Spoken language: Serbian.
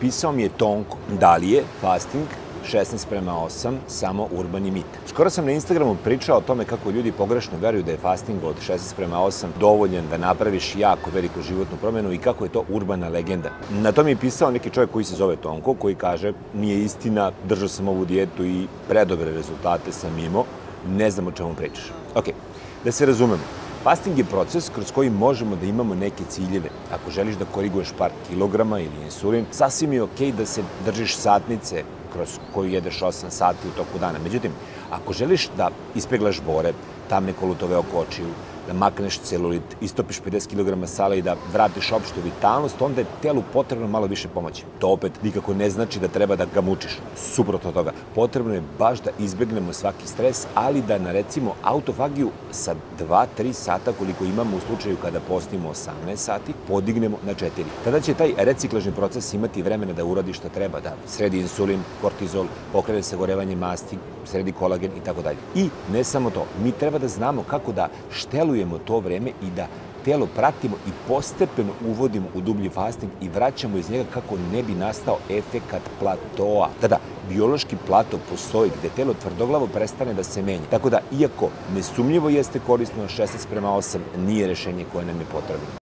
pisao mi je Tonko. Da li je fasting 16:8 samo urbani mit? Skoro sam na Instagramu pričao o tome kako ljudi pogrešno veruju da je fasting od 16:8 dovoljan da napraviš jako veliku životnu promenu i kako je to urbana legenda. Na to mi je pisao neki čovjek koji se zove Tonko, koji kaže nije istina, držao sam ovu dijetu i predobre rezultate sam imao, ne znam o čemu pričaš. Ok, da se razumemo. Fasting je proces kroz koji možemo da imamo neke ciljeve. Ako želiš da koriguješ par kilograma ili insulin, sasvim je okej da se držiš satnice kroz koju jedeš 8 sati u toku dana. Međutim, ako želiš da ispeglaš bore, tamne kolutove oko očiju, da makneš celulit, istopiš 50 kg sala i da vratiš opštu vitalnost, onda je telu potrebno malo više pomoći. To opet nikako ne znači da treba da ga mučiš. Suprotno toga, potrebno je baš da izbegnemo svaki stres, ali da na recimo autofagiju sa 2-3 sata koliko imamo u slučaju kada postimo 18 sati, podignemo na 4. Tada će taj reciklažni proces imati vremena da uradi što treba, da sredi insulin, kortizol, pokrene sagorevanje masti, sredi kolagen i tako dalje. I ne samo to, mi treba da znamo kako da štelujemo to vreme i da telo pratimo i postepeno uvodimo u dublji fasting i vraćamo iz njega kako ne bi nastao efekat platoa. Da, biološki plato postoji gde telo tvrdoglavo prestane da se menja. Tako da, iako nesumnjivo jeste korisno, 16:8 nije rešenje koje nam je potrebno.